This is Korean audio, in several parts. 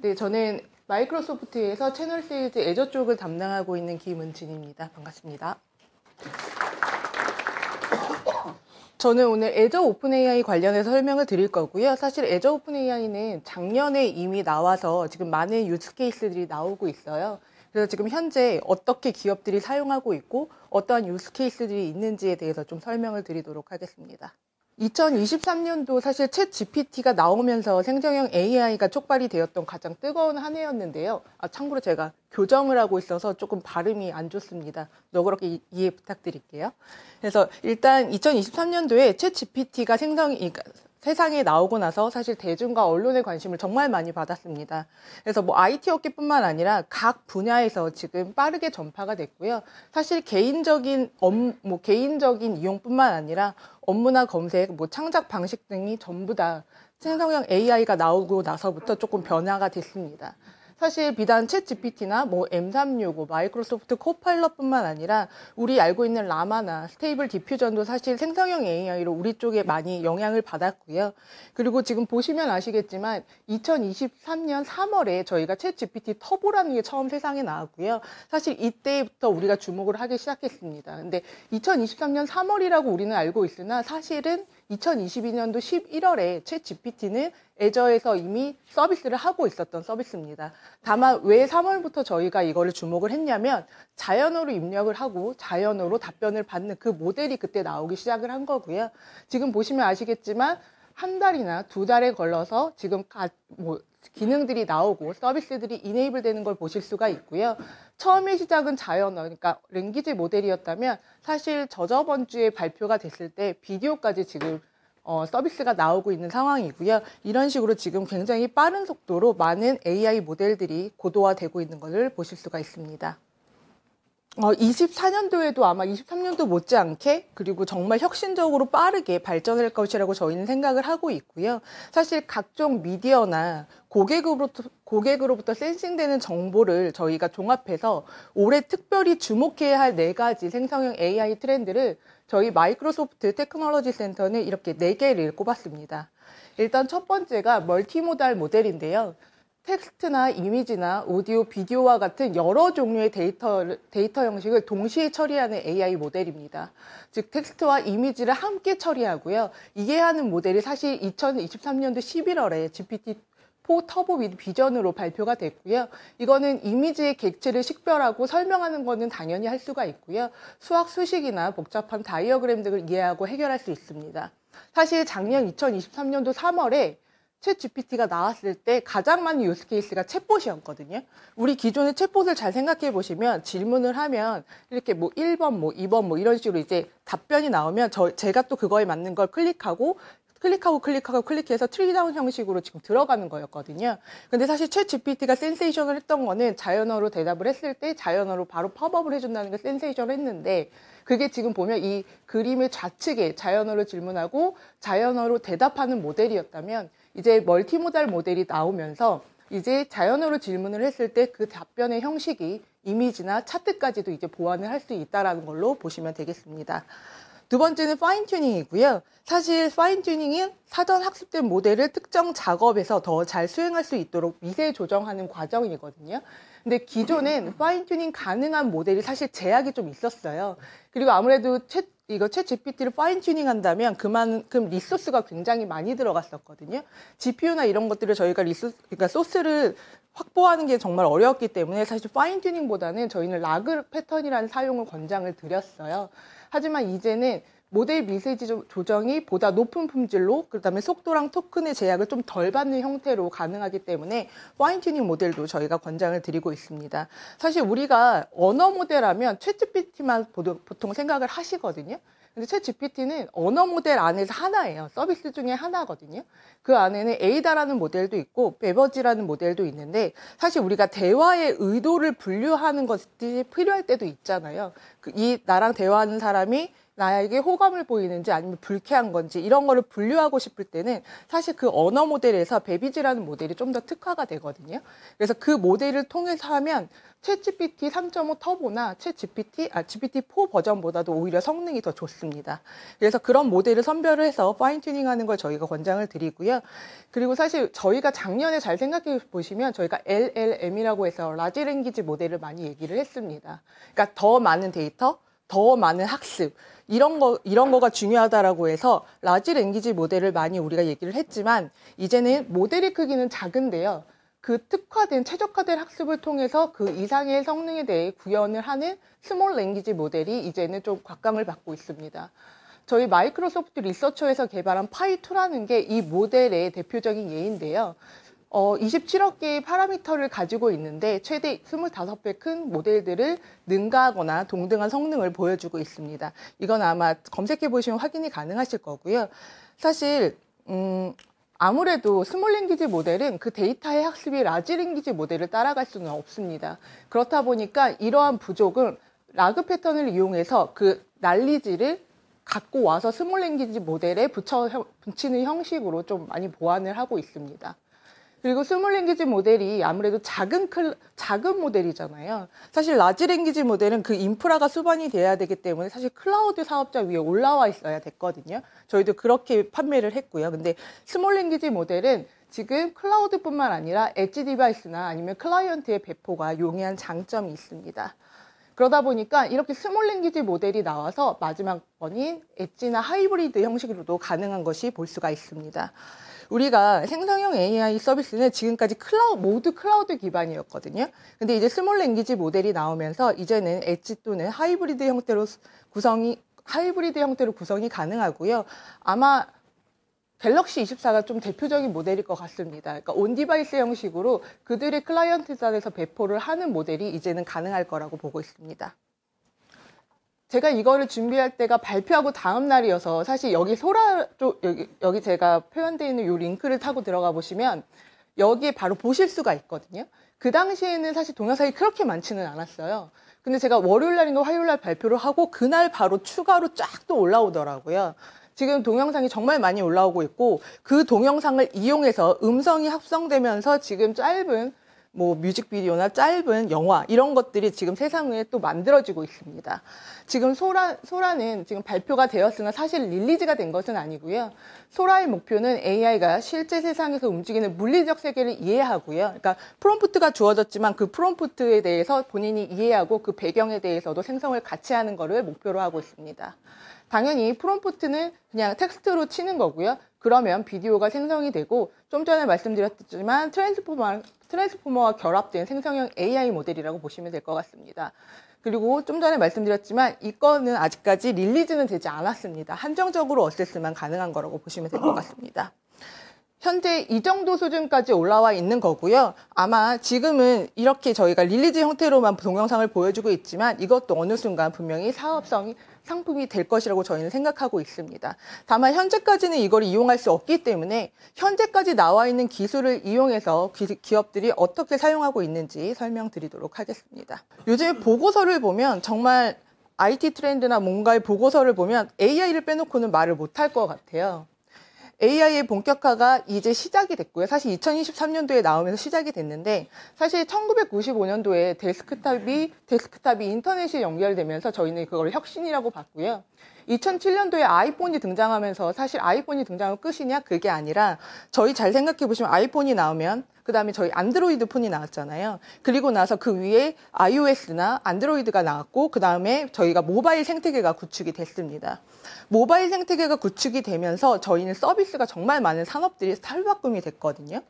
네, 저는 마이크로소프트에서 채널 세일즈 애저 쪽을 담당하고 있는 김은진입니다. 반갑습니다. 저는 오늘 애저 오픈AI 관련해서 설명을 드릴 거고요. 사실 애저 오픈AI는 작년에 이미 나와서 지금 많은 유즈 케이스들이 나오고 있어요. 그래서 지금 현재 어떻게 기업들이 사용하고 있고 어떠한 유즈 케이스들이 있는지에 대해서 좀 설명을 드리도록 하겠습니다. 2023년도 사실 챗 GPT가 나오면서 생성형 AI가 촉발이 되었던 가장 뜨거운 한 해였는데요. 참고로 제가 교정을 하고 있어서 조금 발음이 안 좋습니다. 너그럽게 이해 부탁드릴게요. 그래서 일단 2023년도에 챗 GPT가 세상에 나오고 나서 사실 대중과 언론의 관심을 정말 많이 받았습니다. 그래서 뭐 IT 업계뿐만 아니라 각 분야에서 지금 빠르게 전파가 됐고요. 사실 개인적인 이용뿐만 아니라 업무나 검색, 창작 방식 등이 전부 다 생성형 AI가 나오고 나서부터 조금 변화가 됐습니다. 사실 비단 챗 GPT나 M365, 마이크로소프트 코파일럿뿐만 아니라 우리 알고 있는 라마나 스테이블 디퓨전도 사실 생성형 AI로 우리 쪽에 많이 영향을 받았고요. 그리고 지금 보시면 아시겠지만 2023년 3월에 저희가 챗 GPT 터보라는 게 처음 세상에 나왔고요. 사실 이때부터 우리가 주목을 하기 시작했습니다. 근데 2023년 3월이라고 우리는 알고 있으나 사실은 2022년도 11월에 챗 GPT는 애저에서 이미 서비스를 하고 있었던 서비스입니다. 다만 왜 3월부터 저희가 이거를 주목을 했냐면 자연어로 입력을 하고 자연어로 답변을 받는 그 모델이 그때 나오기 시작을 한 거고요. 지금 보시면 아시겠지만 한 달이나 두 달에 걸러서 지금 기능들이 나오고 서비스들이 이네이블 되는 걸 보실 수가 있고요. 처음에 시작은 자연어, 그러니까 랭귀지 모델이었다면 사실 저번 주에 발표가 됐을 때 비디오까지 지금 서비스가 나오고 있는 상황이고요. 이런 식으로 지금 굉장히 빠른 속도로 많은 AI 모델들이 고도화되고 있는 것을 보실 수가 있습니다. 24년도에도 아마 23년도 못지않게 그리고 정말 혁신적으로 빠르게 발전할 것이라고 저희는 생각을 하고 있고요. 사실 각종 미디어나 고객으로부터 센싱되는 정보를 저희가 종합해서 올해 특별히 주목해야 할 4가지 생성형 AI 트렌드를 저희 마이크로소프트 테크놀로지 센터는 이렇게 4개를 꼽았습니다. 일단 첫 번째가 멀티모달 모델인데요. 텍스트나 이미지나 오디오, 비디오와 같은 여러 종류의 데이터 형식을 동시에 처리하는 AI 모델입니다. 즉 텍스트와 이미지를 함께 처리하고요. 이게 하는 모델이 사실 2023년도 11월에 GPT-4 터보 비전으로 발표가 됐고요. 이거는 이미지의 객체를 식별하고 설명하는 거는 당연히 할 수가 있고요. 수학 수식이나 복잡한 다이어그램 등을 이해하고 해결할 수 있습니다. 사실 작년 2023년도 3월에 챗 GPT가 나왔을 때 가장 많은 유스 케이스가 챗봇이었거든요. 우리 기존의 챗봇을 잘 생각해 보시면 질문을 하면 이렇게 1번, 2번 이런 식으로 이제 답변이 나오면 제가 또 그거에 맞는 걸 클릭해서 트리다운 형식으로 지금 들어가는 거였거든요. 근데 사실 챗 GPT가 센세이션을 했던 거는 자연어로 대답을 했을 때 자연어로 바로 팝업을 해준다는 게 센세이션을 했는데 그게 지금 보면 이 그림의 좌측에 자연어로 질문하고 자연어로 대답하는 모델이었다면 이제 멀티모달 모델이 나오면서 이제 자연어로 질문을 했을 때 그 답변의 형식이 이미지나 차트까지도 이제 보완을 할 수 있다는 걸로 보시면 되겠습니다. 두 번째는 파인 튜닝이고요. 사실 파인 튜닝은 사전 학습된 모델을 특정 작업에서 더 잘 수행할 수 있도록 미세 조정하는 과정이거든요. 근데 기존엔 파인 튜닝 가능한 모델이 사실 제약이 좀 있었어요. 그리고 아무래도 챗 GPT를 파인 튜닝 한다면 그만큼 리소스가 굉장히 많이 들어갔었거든요. GPU나 이런 것들을 저희가 그러니까 소스를 확보하는 게 정말 어려웠기 때문에 사실 파인 튜닝보다는 저희는 라그 패턴이라는 사용을 권장을 드렸어요. 하지만 이제는 모델 미세지 조정이 보다 높은 품질로 그다음에 속도랑 토큰의 제약을 좀 덜 받는 형태로 가능하기 때문에 파인 튜닝 모델도 저희가 권장을 드리고 있습니다. 사실 우리가 언어 모델하면 챗 GPT만 보통 생각을 하시거든요. 근데 챗 GPT는 언어 모델 안에서 하나예요. 서비스 중에 하나거든요. 그 안에는 에이다라는 모델도 있고 베버지라는 모델도 있는데 사실 우리가 대화의 의도를 분류하는 것이 필요할 때도 있잖아요. 나랑 대화하는 사람이 나에게 호감을 보이는지 아니면 불쾌한 건지 이런 거를 분류하고 싶을 때는 사실 그 언어 모델에서 베비지라는 모델이 좀 더 특화가 되거든요. 그래서 그 모델을 통해서 하면 챗GPT 3.5 터보나 GPT-4 버전보다도 오히려 성능이 더 좋습니다. 그래서 그런 모델을 선별을 해서 파인 튜닝하는 걸 저희가 권장을 드리고요. 그리고 사실 저희가 작년에 잘 생각해 보시면 저희가 LLM이라고 해서 라지 랭귀지 모델을 많이 얘기를 했습니다. 그러니까 더 많은 데이터, 더 많은 학습 이런 거가 중요하다라고 해서 라지 랭귀지 모델을 많이 우리가 얘기를 했지만 이제는 모델의 크기는 작은데요. 그 특화된 최적화된 학습을 통해서 그 이상의 성능에 대해 구현을 하는 스몰 랭귀지 모델이 이제는 좀 곽감을 받고 있습니다. 저희 마이크로소프트 리서처에서 개발한 파이2라는 게 이 모델의 대표적인 예인데요. 27억 개의 파라미터를 가지고 있는데 최대 25배 큰 모델들을 능가하거나 동등한 성능을 보여주고 있습니다. 이건 아마 검색해 보시면 확인이 가능하실 거고요. 사실 아무래도 스몰 랭귀지 모델은 그 데이터의 학습이 라지 랭귀지 모델을 따라갈 수는 없습니다. 그렇다 보니까 이러한 부족은 라그 패턴을 이용해서 그 난리지를 갖고 와서 스몰 랭귀지 모델에 붙이는 형식으로 좀 많이 보완을 하고 있습니다. 그리고 스몰 랭귀지 모델이 아무래도 작은 모델이잖아요. 사실 라지 랭귀지 모델은 그 인프라가 수반이 돼야 되기 때문에 사실 클라우드 사업자 위에 올라와 있어야 됐거든요. 저희도 그렇게 판매를 했고요. 근데 스몰 랭귀지 모델은 지금 클라우드뿐만 아니라 엣지 디바이스나 아니면 클라이언트의 배포가 용이한 장점이 있습니다. 그러다 보니까 이렇게 스몰 랭귀지 모델이 나와서 마지막 번인 엣지나 하이브리드 형식으로도 가능한 것이 볼 수가 있습니다. 우리가 생성형 AI 서비스는 지금까지 모두 클라우드 기반이었거든요. 근데 이제 스몰 랭귀지 모델이 나오면서 이제는 엣지 또는 하이브리드 형태로 구성이 가능하고요. 아마 갤럭시 24가 좀 대표적인 모델일 것 같습니다. 그러니까 온 디바이스 형식으로 그들의 클라이언트사에서 배포를 하는 모델이 이제는 가능할 거라고 보고 있습니다. 제가 이거를 준비할 때가 발표하고 다음 날이어서 사실 여기 소라 쪽 여기 제가 표현되어 있는 이 링크를 타고 들어가 보시면 여기에 바로 보실 수가 있거든요. 그 당시에는 사실 동영상이 그렇게 많지는 않았어요. 근데 제가 월요일 날인가 화요일 날 발표를 하고 그날 바로 추가로 쫙 또 올라오더라고요. 지금 동영상이 정말 많이 올라오고 있고 그 동영상을 이용해서 음성이 합성되면서 지금 짧은 뮤직비디오나 짧은 영화 이런 것들이 지금 세상에 또 만들어지고 있습니다. 지금 소라는 지금 발표가 되었으나 사실 릴리즈가 된 것은 아니고요. 소라의 목표는 AI가 실제 세상에서 움직이는 물리적 세계를 이해하고요. 그러니까 프롬프트가 주어졌지만 그 프롬프트에 대해서 본인이 이해하고 그 배경에 대해서도 생성을 같이 하는 것을 목표로 하고 있습니다. 당연히 프롬프트는 그냥 텍스트로 치는 거고요. 그러면 비디오가 생성이 되고 좀 전에 말씀드렸지만 트랜스포머와 결합된 생성형 AI 모델이라고 보시면 될 것 같습니다. 그리고 좀 전에 말씀드렸지만 이거는 아직까지 릴리즈는 되지 않았습니다. 한정적으로 어세스만 가능한 거라고 보시면 될 것 같습니다. 현재 이 정도 수준까지 올라와 있는 거고요. 아마 지금은 이렇게 저희가 릴리즈 형태로만 동영상을 보여주고 있지만 이것도 어느 순간 분명히 사업성이 상품이 될 것이라고 저희는 생각하고 있습니다. 다만 현재까지는 이걸 이용할 수 없기 때문에 현재까지 나와 있는 기술을 이용해서 기업들이 어떻게 사용하고 있는지 설명드리도록 하겠습니다. 요즘 보고서를 보면 정말 IT 트렌드나 뭔가의 보고서를 보면 AI를 빼놓고는 말을 못할 것 같아요. AI의 본격화가 이제 시작이 됐고요. 사실 2023년도에 나오면서 시작이 됐는데 사실 1995년도에 데스크탑이 인터넷이 연결되면서 저희는 그걸 혁신이라고 봤고요. 2007년도에 아이폰이 등장하면서 사실 아이폰이 등장하면 끝이냐? 그게 아니라 저희 잘 생각해 보시면 아이폰이 나오면 그 다음에 저희 안드로이드 폰이 나왔잖아요. 그리고 나서 그 위에 iOS나 안드로이드가 나왔고 그 다음에 저희가 모바일 생태계가 구축이 됐습니다. 모바일 생태계가 구축이 되면서 저희는 서비스가 정말 많은 산업들이 탈바꿈이 됐거든요.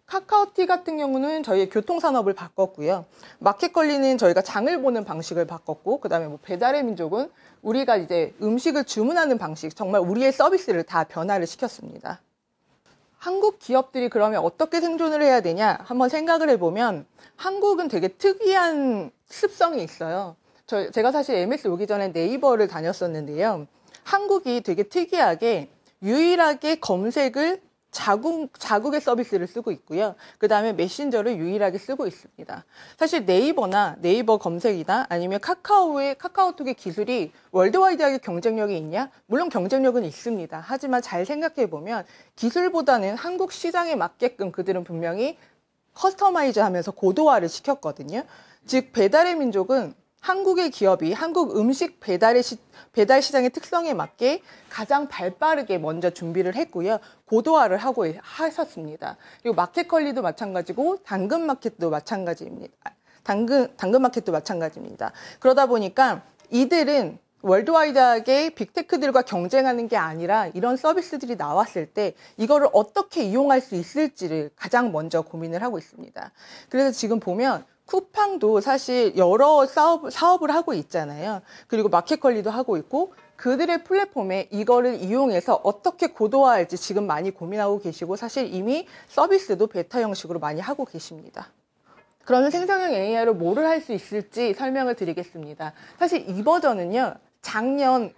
카카오티 같은 경우는 저희의 교통산업을 바꿨고요. 마켓컬리는 저희가 장을 보는 방식을 바꿨고 그 다음에 배달의 민족은 우리가 이제 음식을 주문하는 방식, 정말 우리의 서비스를 다 변화를 시켰습니다. 한국 기업들이 그러면 어떻게 생존을 해야 되냐 한번 생각을 해보면 한국은 되게 특이한 습성이 있어요. 제가 사실 MS 오기 전에 네이버를 다녔었는데요. 한국이 되게 특이하게 유일하게 검색을 자국의 서비스를 쓰고 있고요. 그 다음에 메신저를 유일하게 쓰고 있습니다. 사실 네이버 검색이나 아니면 카카오톡의 기술이 월드와이드하게 경쟁력이 있냐? 물론 경쟁력은 있습니다. 하지만 잘 생각해보면 기술보다는 한국 시장에 맞게끔 그들은 분명히 커스터마이즈 하면서 고도화를 시켰거든요. 즉, 배달의 민족은 한국의 기업이 한국 음식 배달 시장의 특성에 맞게 가장 발빠르게 먼저 준비를 했고요. 고도화를 하셨습니다. 그리고 마켓컬리도 마찬가지고 당근마켓도 마찬가지입니다. 당근마켓도 마찬가지입니다. 그러다 보니까 이들은 월드와이드하게 빅테크들과 경쟁하는 게 아니라 이런 서비스들이 나왔을 때 이거를 어떻게 이용할 수 있을지를 가장 먼저 고민을 하고 있습니다. 그래서 지금 보면 쿠팡도 사실 여러 사업을 하고 있잖아요. 그리고 마켓컬리도 하고 있고 그들의 플랫폼에 이거를 이용해서 어떻게 고도화할지 지금 많이 고민하고 계시고 사실 이미 서비스도 베타 형식으로 많이 하고 계십니다. 그러면 생성형 AI로 뭐를 할 수 있을지 설명을 드리겠습니다. 사실 이 버전은요, 작년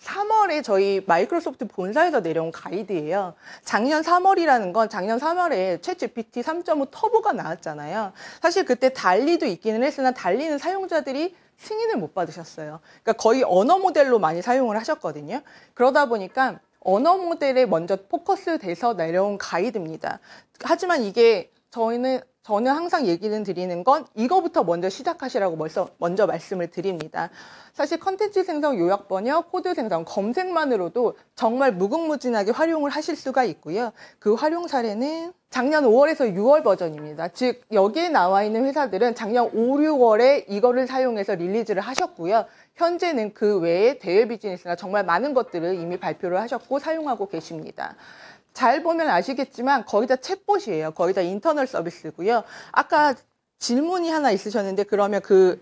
3월에 저희 마이크로소프트 본사에서 내려온 가이드예요. 작년 3월이라는 건 작년 3월에 챗GPT 3.5 터보가 나왔잖아요. 사실 그때 달리도 있기는 했으나 달리는 사용자들이 승인을 못 받으셨어요. 그러니까 거의 언어 모델로 많이 사용을 하셨거든요. 그러다 보니까 언어 모델에 먼저 포커스돼서 내려온 가이드입니다. 하지만 이게 저는 항상 얘기는 드리는 건 이거부터 먼저 시작하시라고 먼저 말씀을 드립니다. 사실 컨텐츠 생성, 요약 번역, 코드 생성, 검색만으로도 정말 무궁무진하게 활용을 하실 수가 있고요. 그 활용 사례는 작년 5월에서 6월 버전입니다. 즉 여기에 나와 있는 회사들은 작년 5, 6월에 이거를 사용해서 릴리즈를 하셨고요. 현재는 그 외에 대외 비즈니스나 정말 많은 것들을 이미 발표를 하셨고 사용하고 계십니다. 잘 보면 아시겠지만 거의 다 챗봇이에요. 거의 다 인터널 서비스고요. 아까 질문이 하나 있으셨는데 그러면 그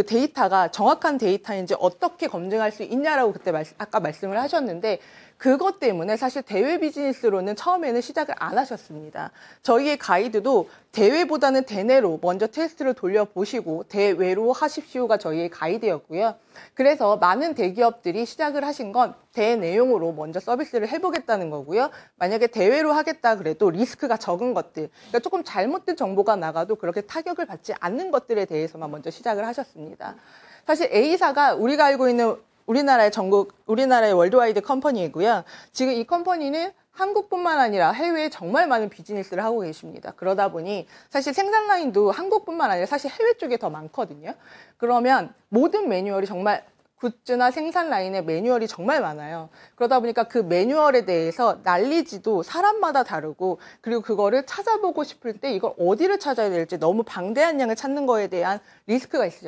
데이터가 정확한 데이터인지 어떻게 검증할 수 있냐라고 그때 아까 말씀을 하셨는데 그것 때문에 사실 대외 비즈니스로는 처음에는 시작을 안 하셨습니다. 저희의 가이드도 대외보다는 대내로 먼저 테스트를 돌려보시고 대외로 하십시오가 저희의 가이드였고요. 그래서 많은 대기업들이 시작을 하신 건 대내용으로 먼저 서비스를 해보겠다는 거고요. 만약에 대외로 하겠다 그래도 리스크가 적은 것들, 그러니까 조금 잘못된 정보가 나가도 그렇게 타격을 받지 않는 것들에 대해서만 먼저 시작을 하셨습니다. 사실 A사가 우리가 알고 있는 우리나라의 월드와이드 컴퍼니이고요. 지금 이 컴퍼니는 한국뿐만 아니라 해외에 정말 많은 비즈니스를 하고 계십니다. 그러다 보니 사실 생산 라인도 한국뿐만 아니라 사실 해외 쪽에 더 많거든요. 그러면 모든 매뉴얼이 정말 굿즈나 생산 라인의 매뉴얼이 정말 많아요. 그러다 보니까 그 매뉴얼에 대해서 난리지도 사람마다 다르고 그리고 그거를 찾아보고 싶을 때 이걸 어디를 찾아야 될지 너무 방대한 양을 찾는 거에 대한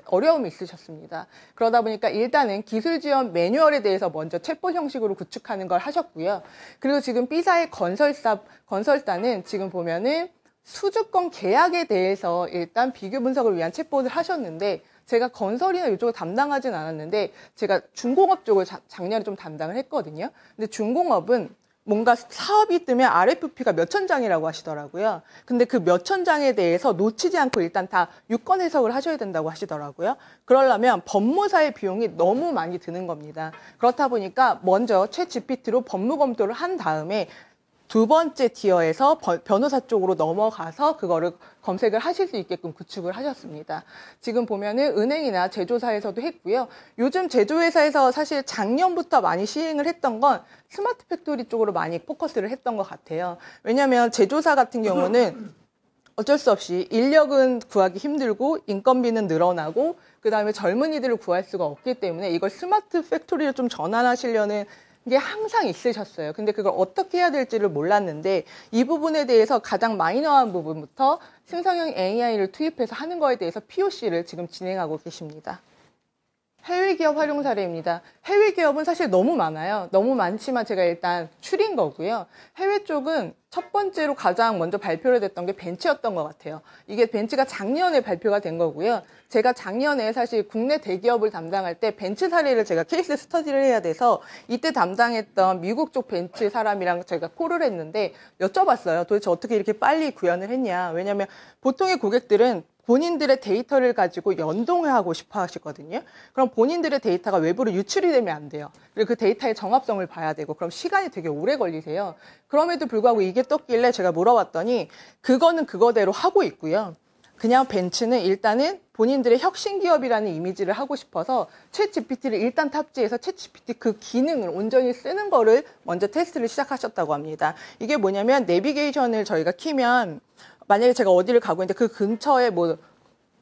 어려움이 있으셨습니다. 그러다 보니까 일단은 기술 지원 매뉴얼에 대해서 먼저 챗봇 형식으로 구축하는 걸 하셨고요. 그리고 지금 B사의 건설사는 지금 보면은 수주권 계약에 대해서 일단 비교 분석을 위한 챗봇을 하셨는데 제가 건설이나 이쪽을 담당하진 않았는데 제가 중공업 쪽을 작년에 좀 담당을 했거든요. 근데 중공업은 뭔가 사업이 뜨면 RFP가 몇천 장이라고 하시더라고요. 근데 그 몇천 장에 대해서 놓치지 않고 일단 다 유권 해석을 하셔야 된다고 하시더라고요. 그러려면 법무사의 비용이 너무 많이 드는 겁니다. 그렇다 보니까 먼저 챗GPT로 법무 검토를 한 다음에 두 번째 티어에서 변호사 쪽으로 넘어가서 그거를 검색을 하실 수 있게끔 구축을 하셨습니다. 지금 보면은 은행이나 제조사에서도 했고요. 요즘 제조회사에서 사실 작년부터 많이 시행을 했던 건 스마트 팩토리 쪽으로 많이 포커스를 했던 것 같아요. 왜냐하면 제조사 같은 경우는 어쩔 수 없이 인력은 구하기 힘들고 인건비는 늘어나고 그다음에 젊은이들을 구할 수가 없기 때문에 이걸 스마트 팩토리로 좀 전환하시려는 게 항상 있으셨어요. 근데 그걸 어떻게 해야 될지를 몰랐는데 이 부분에 대해서 가장 마이너한 부분부터 생성형 AI를 투입해서 하는 거에 대해서 POC를 지금 진행하고 계십니다. 해외 기업 활용 사례입니다. 해외 기업은 사실 너무 많아요. 너무 많지만 제가 일단 추린 거고요. 해외 쪽은 첫 번째로 가장 먼저 발표를 됐던 게 벤츠였던 것 같아요. 이게 벤츠가 작년에 발표가 된 거고요. 제가 작년에 사실 국내 대기업을 담당할 때 벤츠 사례를 제가 케이스 스터디를 해야 돼서 이때 담당했던 미국 쪽 벤츠 사람이랑 제가 콜을 했는데 여쭤봤어요. 도대체 어떻게 이렇게 빨리 구현을 했냐. 왜냐하면 보통의 고객들은 본인들의 데이터를 가지고 연동하고 싶어 하시거든요. 그럼 본인들의 데이터가 외부로 유출이 되면 안 돼요. 그리고 그 데이터의 정합성을 봐야 되고, 그럼 시간이 되게 오래 걸리세요. 그럼에도 불구하고 이게 떴길래 제가 물어봤더니 그거는 그거대로 하고 있고요. 그냥 벤츠는 일단은 본인들의 혁신 기업이라는 이미지를 하고 싶어서 챗 GPT를 일단 탑재해서 챗 GPT 그 기능을 온전히 쓰는 거를 먼저 테스트를 시작하셨다고 합니다. 이게 뭐냐면 내비게이션을 저희가 키면 만약에 제가 어디를 가고 있는데 그 근처에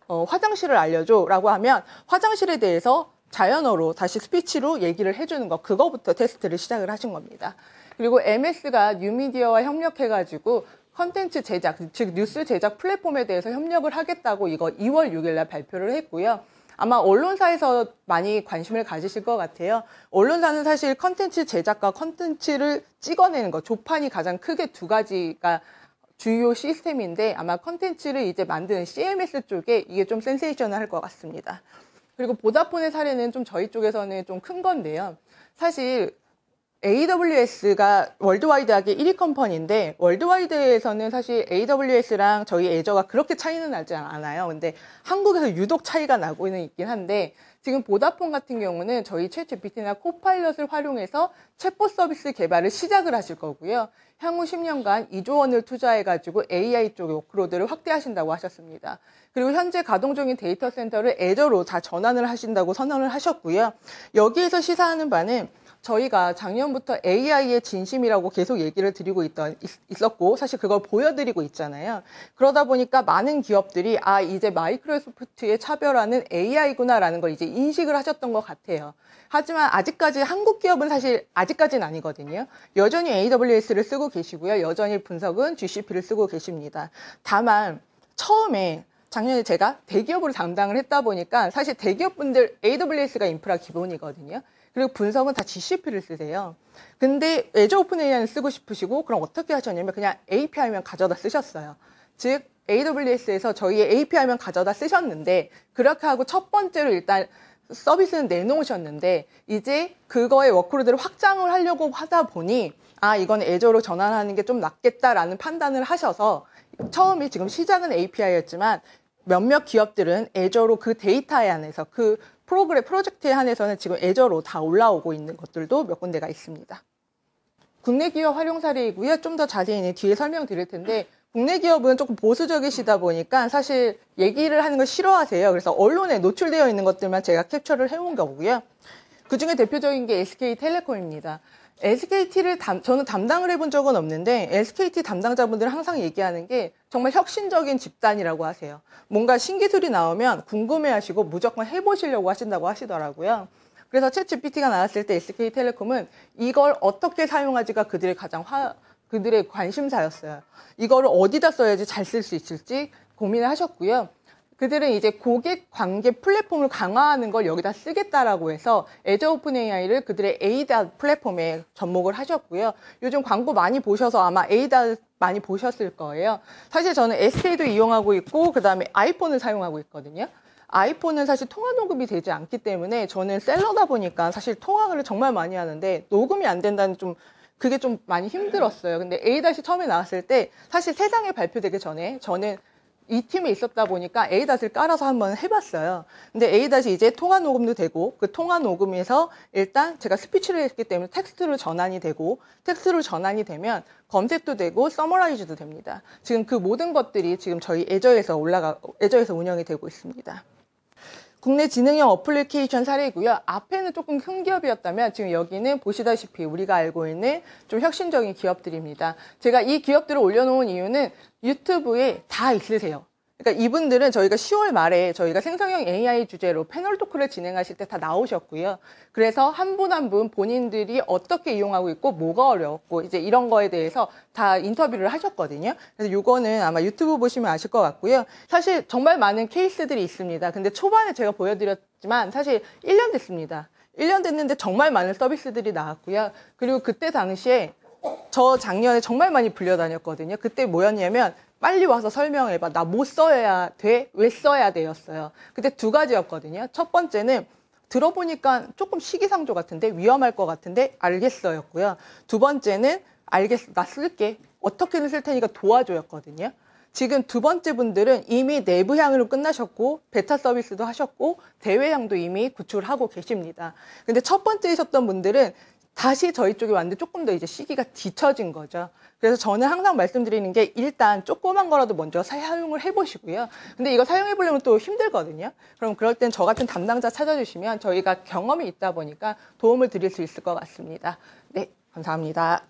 화장실을 알려줘라고 하면 화장실에 대해서 자연어로 다시 스피치로 얘기를 해주는 거, 그거부터 테스트를 시작을 하신 겁니다. 그리고 MS가 뉴미디어와 협력해가지고 컨텐츠 제작, 즉 뉴스 제작 플랫폼에 대해서 협력을 하겠다고 이거 2월 6일 날 발표를 했고요. 아마 언론사에서 많이 관심을 가지실 것 같아요. 언론사는 사실 컨텐츠 제작과 컨텐츠를 찍어내는 것, 조판이 가장 크게 두 가지가 주요 시스템인데 아마 컨텐츠를 이제 만드는 CMS 쪽에 이게 좀 센세이셔널할 것 같습니다. 그리고 보다폰의 사례는 좀 저희 쪽에서는 좀 큰 건데요. 사실 AWS가 월드와이드하게 1위 컴퍼니인데 월드와이드에서는 사실 AWS랑 저희 애저가 그렇게 차이는 나지 않아요. 근데 한국에서 유독 차이가 나고는 있긴 한데 지금 보다폰 같은 경우는 저희 챗 GPT나 코파일럿을 활용해서 챗봇 서비스 개발을 시작을 하실 거고요. 향후 10년간 2조 원을 투자해가지고 AI 쪽 워크로드를 확대하신다고 하셨습니다. 그리고 현재 가동 중인 데이터 센터를 애저로 다 전환을 하신다고 선언을 하셨고요. 여기에서 시사하는 바는 저희가 작년부터 AI의 진심이라고 계속 얘기를 드리고 있었고 사실 그걸 보여드리고 있잖아요. 그러다 보니까 많은 기업들이 이제 마이크로소프트의 차별화는 AI구나라는 걸 이제 인식을 하셨던 것 같아요. 하지만 아직까지 한국 기업은 사실 아직까지는 아니거든요. 여전히 AWS를 쓰고 계시고요. 여전히 분석은 GCP를 쓰고 계십니다. 다만 처음에 작년에 제가 대기업으로 담당을 했다 보니까 사실 대기업분들 AWS가 인프라 기본이거든요. 그리고 분석은 다 GCP를 쓰세요. 근데 애저 오픈 AI는 쓰고 싶으시고 그럼 어떻게 하셨냐면 그냥 API만 가져다 쓰셨어요. 즉 AWS에서 저희의 API만 가져다 쓰셨는데 그렇게 하고 첫 번째로 일단 서비스는 내놓으셨는데 이제 그거의 워크로드를 확장을 하려고 하다 보니 이건 애저로 전환하는 게 좀 낫겠다라는 판단을 하셔서 처음에 지금 시작은 API였지만 몇몇 기업들은 애저로 그 데이터에 한해서 그 프로젝트에 한해서는 지금 애저로 다 올라오고 있는 것들도 몇 군데가 있습니다. 국내 기업 활용 사례이고요. 좀 더 자세히는 뒤에 설명드릴 텐데 국내 기업은 조금 보수적이시다 보니까 사실 얘기를 하는 걸 싫어하세요. 그래서 언론에 노출되어 있는 것들만 제가 캡처를 해온 거고요. 그중에 대표적인 게 SK텔레콤입니다. SKT를 저는 담당을 해본 적은 없는데 SKT 담당자분들은 항상 얘기하는 게 정말 혁신적인 집단이라고 하세요. 뭔가 신기술이 나오면 궁금해하시고 무조건 해보시려고 하신다고 하시더라고요. 그래서 챗 GPT가 나왔을 때 SK텔레콤은 이걸 어떻게 사용하지가 그들의 관심사였어요. 이거를 어디다 써야지 잘 쓸 수 있을지 고민을 하셨고요. 그들은 이제 고객 관계 플랫폼을 강화하는 걸 여기다 쓰겠다라고 해서 애저 오픈 AI를 그들의 에이다 플랫폼에 접목을 하셨고요. 요즘 광고 많이 보셔서 아마 에이다 많이 보셨을 거예요. 사실 저는 SK도 이용하고 있고 그다음에 아이폰을 사용하고 있거든요. 아이폰은 사실 통화 녹음이 되지 않기 때문에 저는 셀러다 보니까 사실 통화를 정말 많이 하는데 녹음이 안 된다는 그게 좀 많이 힘들었어요. 근데 A-이 처음에 나왔을 때 사실 세상에 발표되기 전에 저는 이 팀에 있었다 보니까 A-을 깔아서 한번 해봤어요. 근데 A-이 이제 통화 녹음도 되고 그 통화 녹음에서 일단 제가 스피치를 했기 때문에 텍스트로 전환이 되고 텍스트로 전환이 되면 검색도 되고 서머라이즈도 됩니다. 지금 그 모든 것들이 지금 저희 애저에서 운영이 되고 있습니다. 국내 지능형 어플리케이션 사례이고요. 앞에는 조금 큰 기업이었다면 지금 여기는 보시다시피 우리가 알고 있는 좀 혁신적인 기업들입니다. 제가 이 기업들을 올려놓은 이유는 유튜브에 다 있으세요. 그러니까 이분들은 저희가 10월 말에 저희가 생성형 AI 주제로 패널 토크를 진행하실 때 다 나오셨고요. 그래서 한 분 한 분 본인들이 어떻게 이용하고 있고 뭐가 어려웠고 이제 이런 거에 대해서 다 인터뷰를 하셨거든요. 그래서 이거는 아마 유튜브 보시면 아실 것 같고요. 사실 정말 많은 케이스들이 있습니다. 근데 초반에 제가 보여드렸지만 사실 1년 됐습니다. 1년 됐는데 정말 많은 서비스들이 나왔고요. 그리고 그때 당시에 저 작년에 정말 많이 불려다녔거든요. 그때 뭐였냐면 빨리 와서 설명해봐. 나 뭐 써야 돼? 왜 써야 돼였어요. 그때 두 가지였거든요. 첫 번째는 들어보니까 조금 시기상조 같은데 위험할 것 같은데 알겠어였고요. 두 번째는 알겠어. 나 쓸게. 어떻게든 쓸 테니까 도와줘였거든요. 지금 두 번째 분들은 이미 내부향으로 끝나셨고 베타 서비스도 하셨고 대외향도 이미 구축을 하고 계십니다. 근데 첫 번째이셨던 분들은 다시 저희 쪽에 왔는데 조금 더 이제 시기가 뒤처진 거죠. 그래서 저는 항상 말씀드리는 게 일단 조그만 거라도 먼저 사용을 해보시고요. 근데 이거 사용해보려면 또 힘들거든요. 그럼 그럴 땐 저 같은 담당자 찾아주시면 저희가 경험이 있다 보니까 도움을 드릴 수 있을 것 같습니다. 네, 감사합니다.